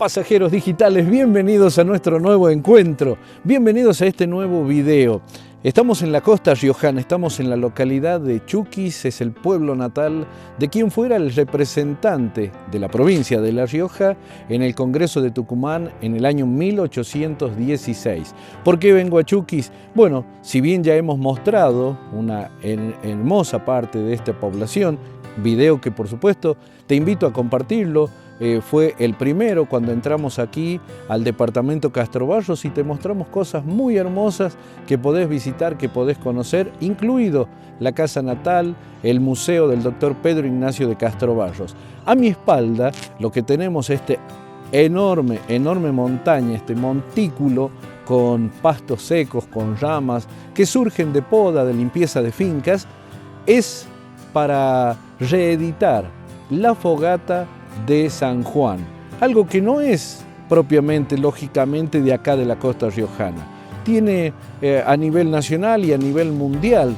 Pasajeros digitales, bienvenidos a nuestro nuevo encuentro, bienvenidos a este nuevo video. Estamos en la costa riojana, estamos en la localidad de Chuquis, es el pueblo natal de quien fuera el representante de la provincia de La Rioja en el Congreso de Tucumán en el año 1816. ¿Por qué vengo a Chuquis? Bueno, si bien ya hemos mostrado una hermosa parte de esta población, video que por supuesto te invito a compartirlo, fue el primero cuando entramos aquí al departamento Castrovallos y te mostramos cosas muy hermosas que podés visitar, que podés conocer, incluido la casa natal, el museo del doctor Pedro Ignacio de Castrovallos. A mi espalda lo que tenemos es este enorme montaña, este montículo con pastos secos, con ramas que surgen de poda, de limpieza de fincas, es para reeditar la fogata de San Juan, algo que no es propiamente, lógicamente, de acá de la costa riojana. Tiene a nivel nacional y a nivel mundial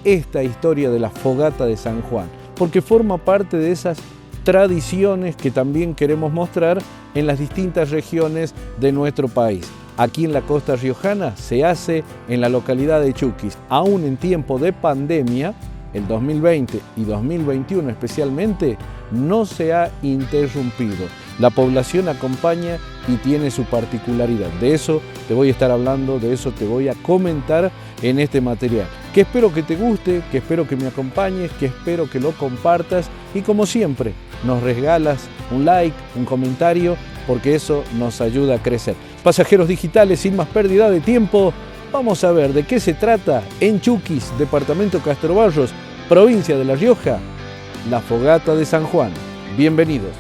esta historia de la fogata de San Juan, porque forma parte de esas tradiciones que también queremos mostrar en las distintas regiones de nuestro país. Aquí en la costa riojana se hace en la localidad de Chuquis, aún en tiempo de pandemia, el 2020 y 2021 especialmente, no se ha interrumpido. La población acompaña y tiene su particularidad. De eso te voy a estar hablando, de eso te voy a comentar en este material. Que espero que te guste, que espero que me acompañes, que espero que lo compartas y como siempre nos regalas un like, un comentario, porque eso nos ayuda a crecer. Pasajeros digitales, sin más pérdida de tiempo, vamos a ver de qué se trata en Chuquis, departamento Castrovallos, provincia de La Rioja, la fogata de San Juan. Bienvenidos.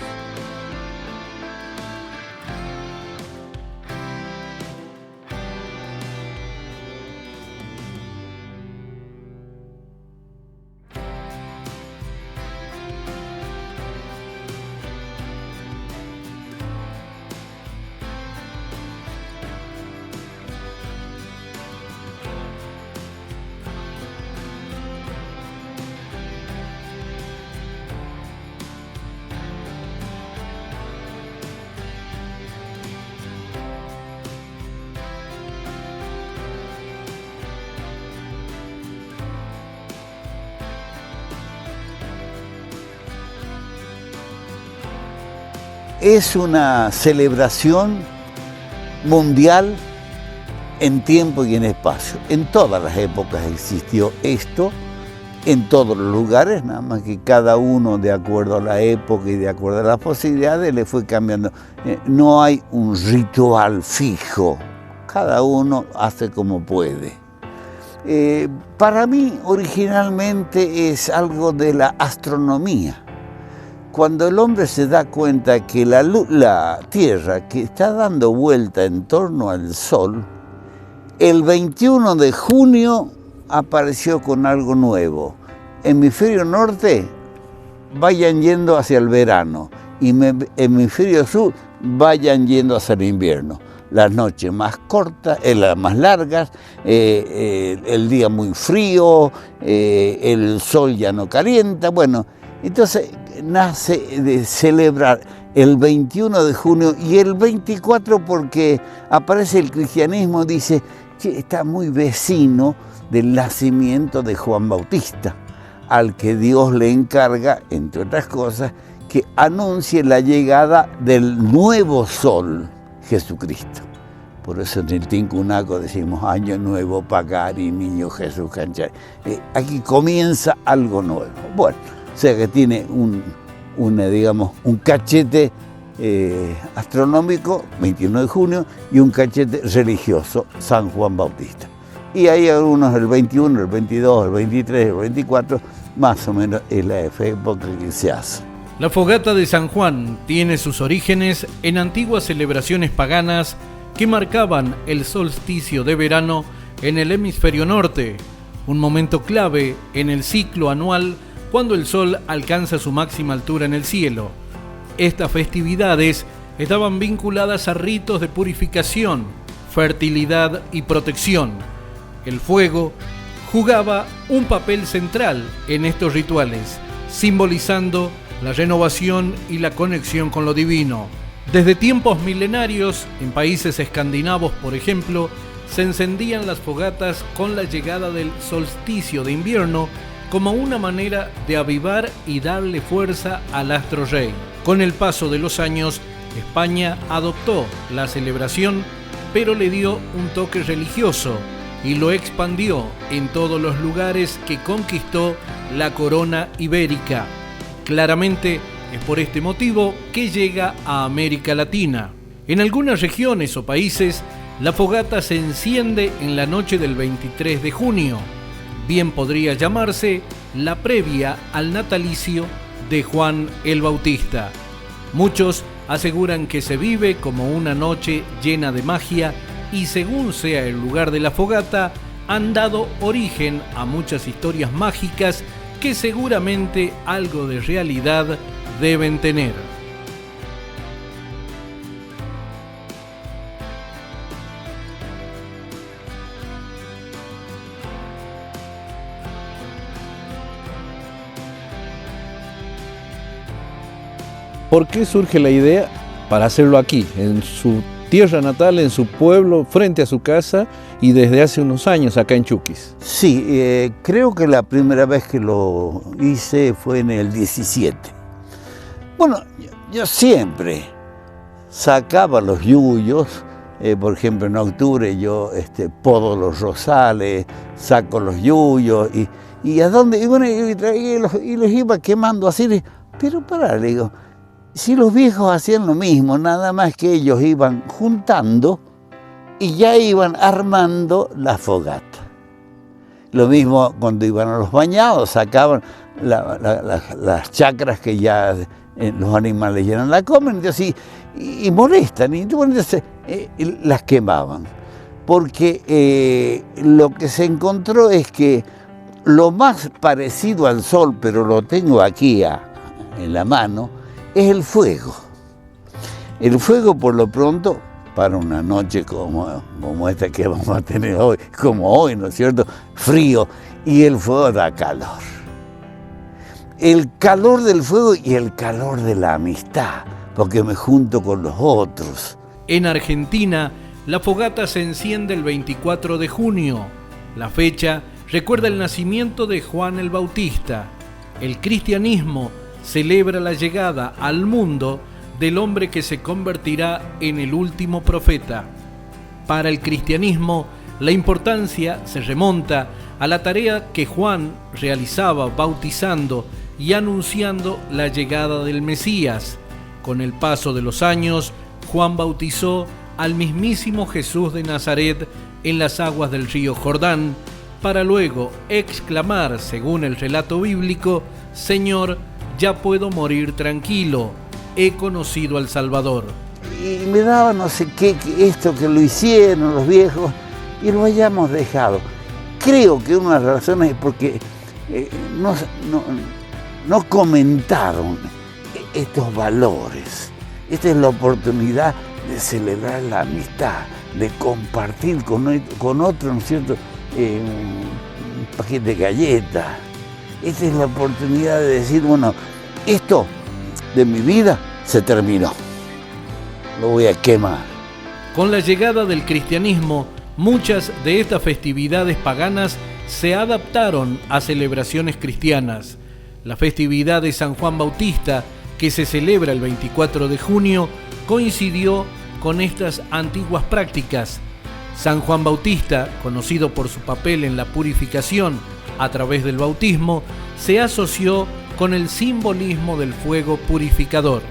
Es una celebración mundial en tiempo y en espacio. En todas las épocas existió esto, en todos los lugares, nada más que cada uno de acuerdo a la época y de acuerdo a las posibilidades le fue cambiando. No hay un ritual fijo, cada uno hace como puede. Para mí originalmente es algo de la astronomía. Cuando el hombre se da cuenta que la Tierra, que está dando vuelta en torno al Sol, el 21 de junio apareció con algo nuevo. Hemisferio norte, vayan yendo hacia el verano, y hemisferio sur, vayan yendo hacia el invierno. Las noches más cortas, las más largas, el día muy frío, el sol ya no calienta. Bueno, entonces nace de celebrar el 21 de junio y el 24 porque aparece el cristianismo, dice que está muy vecino del nacimiento de Juan Bautista, al que Dios le encarga, entre otras cosas, que anuncie la llegada del nuevo sol, Jesucristo. Por eso en el Tincunaco decimos Año Nuevo, Pacari, Niño Jesús Canchar. Aquí comienza algo nuevo. Bueno, o sea que tiene un cachete astronómico, 21 de junio, y un cachete religioso, San Juan Bautista. Y hay algunos el 21, el 22, el 23, el 24, más o menos es la época que se hace. La fogata de San Juan tiene sus orígenes en antiguas celebraciones paganas que marcaban el solsticio de verano en el hemisferio norte, un momento clave en el ciclo anual cuando el sol alcanza su máxima altura en el cielo. Estas festividades estaban vinculadas a ritos de purificación, fertilidad y protección. El fuego jugaba un papel central en estos rituales, simbolizando la renovación y la conexión con lo divino. Desde tiempos milenarios, en países escandinavos, por ejemplo, se encendían las fogatas con la llegada del solsticio de invierno como una manera de avivar y darle fuerza al astro rey. Con el paso de los años, España adoptó la celebración, pero le dio un toque religioso y lo expandió en todos los lugares que conquistó la corona ibérica. Claramente es por este motivo que llega a América Latina. En algunas regiones o países, la fogata se enciende en la noche del 23 de junio. Bien podría llamarse la previa al natalicio de Juan el Bautista. Muchos aseguran que se vive como una noche llena de magia y según sea el lugar de la fogata, han dado origen a muchas historias mágicas que seguramente algo de realidad deben tener. ¿Por qué surge la idea para hacerlo aquí, en su tierra natal, en su pueblo, frente a su casa y desde hace unos años acá en Chuquis? Sí, creo que la primera vez que lo hice fue en el 17. Bueno, yo siempre sacaba los yuyos, por ejemplo en octubre yo podo los rosales, saco los yuyos y a dónde, y bueno, y los iba quemando así, pero pará, le digo, si los viejos hacían lo mismo, nada más que ellos iban juntando y ya iban armando la fogata. Lo mismo cuando iban a los bañados, sacaban las chacras que ya los animales ya no la comen, entonces, y molestan, y entonces las quemaban. Porque lo que se encontró es que lo más parecido al sol, pero lo tengo aquí en la mano, es el fuego. El fuego, por lo pronto, para una noche como esta que vamos a tener hoy, como hoy, ¿no es cierto? Frío, y el fuego da calor. El calor del fuego y el calor de la amistad, porque me junto con los otros. En Argentina, la fogata se enciende el 24 de junio. La fecha recuerda el nacimiento de Juan el Bautista. El cristianismo celebra la llegada al mundo del hombre que se convertirá en el último profeta. Para el cristianismo, la importancia se remonta a la tarea que Juan realizaba bautizando y anunciando la llegada del Mesías. Con el paso de los años, Juan bautizó al mismísimo Jesús de Nazaret en las aguas del río Jordán, para luego exclamar, según el relato bíblico, «Señor, ya puedo morir tranquilo, he conocido al Salvador». Y me daba no sé qué, esto que lo hicieron los viejos y lo hayamos dejado. Creo que una de las razones es porque no comentaron estos valores. Esta es la oportunidad de celebrar la amistad, de compartir con otro, ¿no es cierto?, un paquete de galletas. Esta es la oportunidad de decir, bueno, esto de mi vida se terminó, lo voy a quemar. Con la llegada del cristianismo, muchas de estas festividades paganas se adaptaron a celebraciones cristianas. La festividad de San Juan Bautista, que se celebra el 24 de junio, coincidió con estas antiguas prácticas. San Juan Bautista, conocido por su papel en la purificación a través del bautismo, se asoció con el simbolismo del fuego purificador.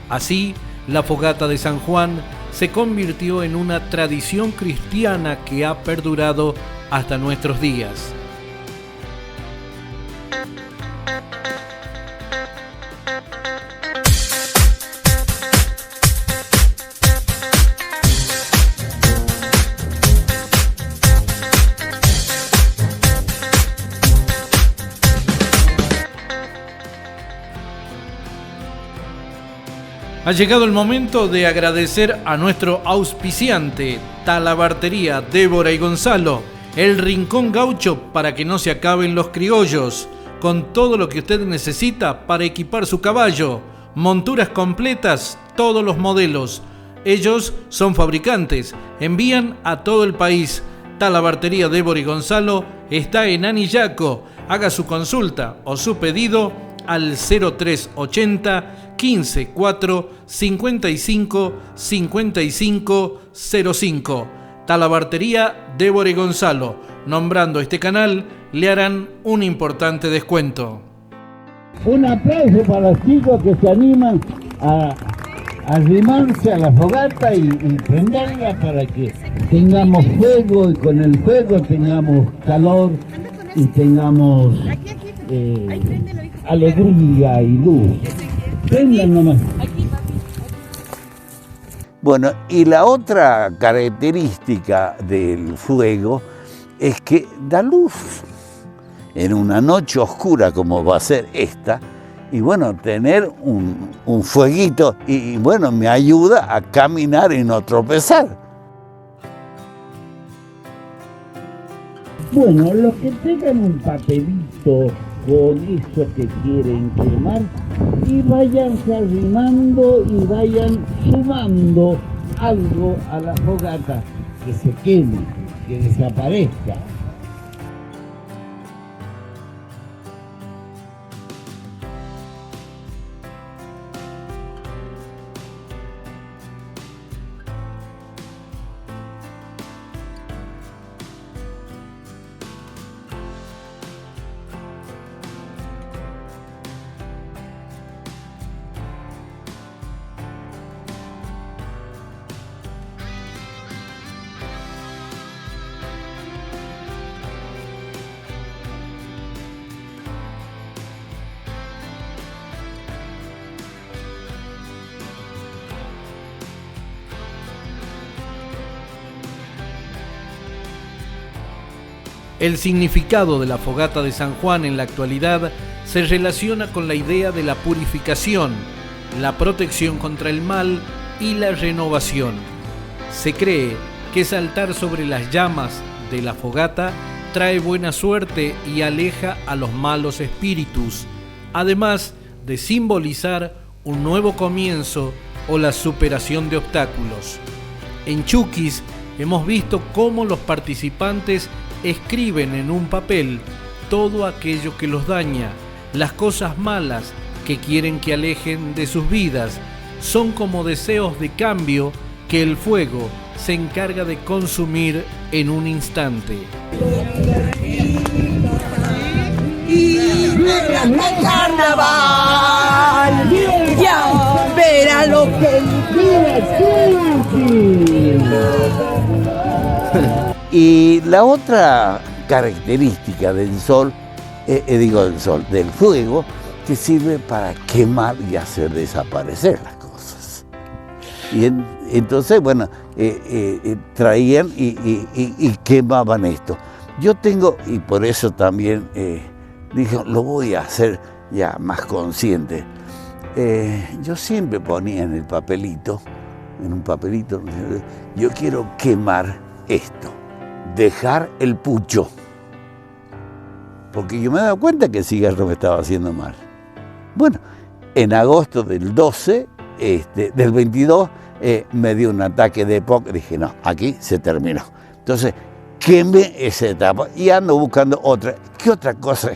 Así, la fogata de San Juan se convirtió en una tradición cristiana que ha perdurado hasta nuestros días. Ha llegado el momento de agradecer a nuestro auspiciante, Talabartería Débora y Gonzalo, el rincón gaucho para que no se acaben los criollos, con todo lo que usted necesita para equipar su caballo, monturas completas, todos los modelos. Ellos son fabricantes, envían a todo el país. Talabartería Débora y Gonzalo está en Anillaco. Haga su consulta o su pedido al 0380 154 55 55 05. Talabartería Débora y Gonzalo. Nombrando este canal, le harán un importante descuento. Un aplauso para los chicos que se animan a arrimarse a la fogata y prenderla para que tengamos fuego y con el fuego tengamos calor y tengamos alegría y luz. Prendan nomás. Bueno, y la otra característica del fuego es que da luz en una noche oscura como va a ser esta. Y bueno, tener un fueguito y bueno, me ayuda a caminar y no tropezar. Bueno, los que tengan un papelito con eso que quieren quemar y vayanse arrimando y vayan sumando algo a la fogata, que se queme, que desaparezca. El significado de la fogata de San Juan en la actualidad se relaciona con la idea de la purificación, la protección contra el mal y la renovación. Se cree que saltar sobre las llamas de la fogata trae buena suerte y aleja a los malos espíritus, además de simbolizar un nuevo comienzo o la superación de obstáculos. En Chuquis hemos visto cómo los participantes escriben en un papel todo aquello que los daña, las cosas malas que quieren que alejen de sus vidas. Son como deseos de cambio que el fuego se encarga de consumir en un instante. ¡Carnaval! ¡Ya verá lo que Y la otra característica del sol, del fuego, que sirve para quemar y hacer desaparecer las cosas. Y entonces, bueno, traían y quemaban esto. Yo tengo, y por eso también dije, lo voy a hacer ya más consciente. Yo siempre ponía en un papelito, yo quiero quemar esto. Dejar el pucho, porque yo me he dado cuenta que el cigarro me estaba haciendo mal. Bueno, en agosto del 12, del 22, me dio un ataque de EPOC, dije, no, aquí se terminó. Entonces, quemé esa etapa y ando buscando otra. ¿Qué otra cosa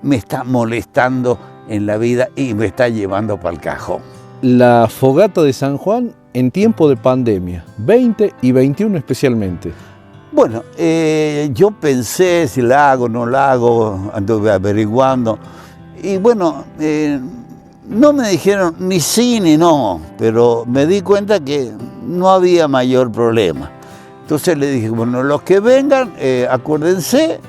me está molestando en la vida y me está llevando para el cajón? La fogata de San Juan en tiempo de pandemia, 20 y 21 especialmente. Bueno, yo pensé si la hago o no la hago, anduve averiguando. Y bueno, no me dijeron ni sí ni no, pero me di cuenta que no había mayor problema. Entonces le dije, bueno, los que vengan, acuérdense,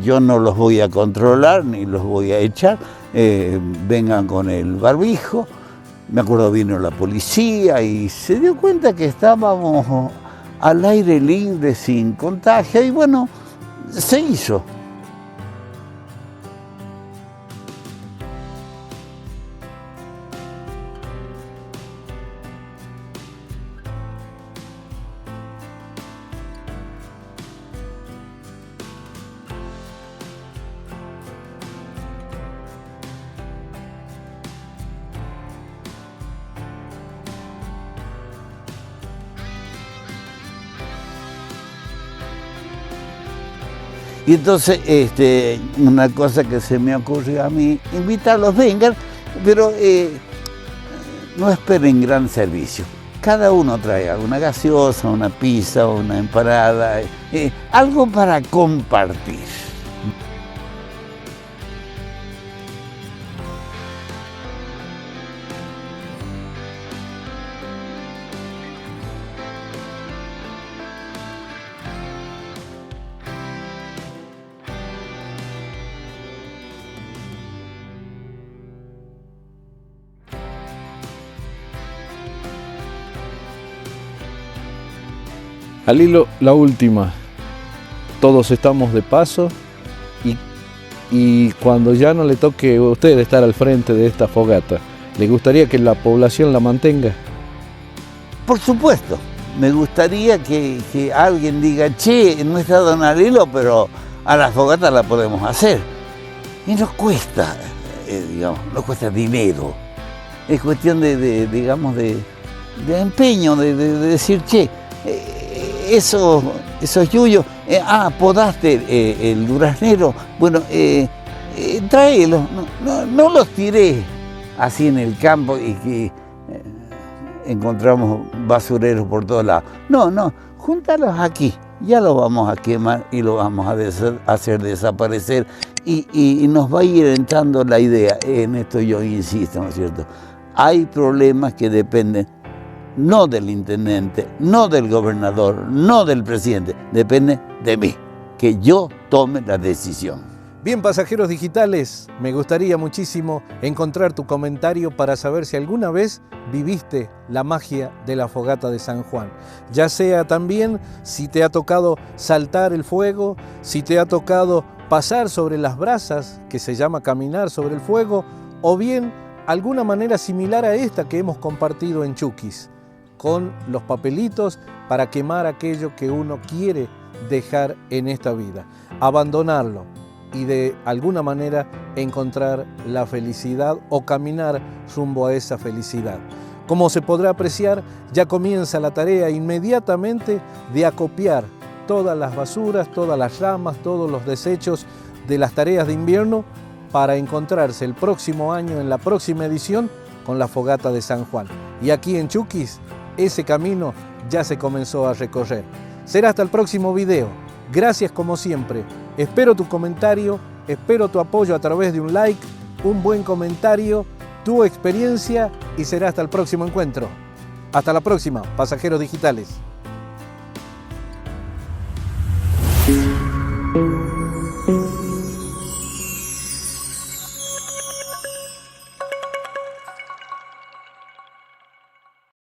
yo no los voy a controlar ni los voy a echar, vengan con el barbijo. Me acuerdo vino la policía y se dio cuenta que estábamos al aire libre, sin contagio, y bueno, se hizo. Y entonces, una cosa que se me ocurrió a mí, invitarlos, vengan, pero no esperen gran servicio. Cada uno trae una gaseosa, una pizza, una empanada, algo para compartir. Al hilo, la última. Todos estamos de paso y cuando ya no le toque a usted estar al frente de esta fogata, ¿le gustaría que la población la mantenga? Por supuesto, me gustaría que alguien diga, che, no está don Alilo, pero a la fogata la podemos hacer. Y nos cuesta, nos cuesta dinero. Es cuestión de empeño, de decir, che, esos yuyos, podaste el duraznero, bueno, tráelos, no los tiré así en el campo y que encontramos basureros por todos lados. No, júntalos aquí, ya los vamos a quemar y lo vamos a hacer desaparecer y nos va a ir entrando la idea, en esto yo insisto, ¿no es cierto? Hay problemas que dependen no del intendente, no del gobernador, no del presidente, depende de mí, que yo tome la decisión. Bien, pasajeros digitales, me gustaría muchísimo encontrar tu comentario para saber si alguna vez viviste la magia de la fogata de San Juan. Ya sea también si te ha tocado saltar el fuego, si te ha tocado pasar sobre las brasas, que se llama caminar sobre el fuego, o bien alguna manera similar a esta que hemos compartido en Chuquis, con los papelitos para quemar aquello que uno quiere dejar en esta vida, abandonarlo y de alguna manera encontrar la felicidad o caminar rumbo a esa felicidad. Como se podrá apreciar, ya comienza la tarea inmediatamente de acopiar todas las basuras, todas las ramas, todos los desechos de las tareas de invierno para encontrarse el próximo año, en la próxima edición, con la fogata de San Juan. Y aquí en Chuquis, ese camino ya se comenzó a recorrer. Será hasta el próximo video. Gracias como siempre. Espero tu comentario, espero tu apoyo a través de un like, un buen comentario, tu experiencia y será hasta el próximo encuentro. Hasta la próxima, pasajeros digitales.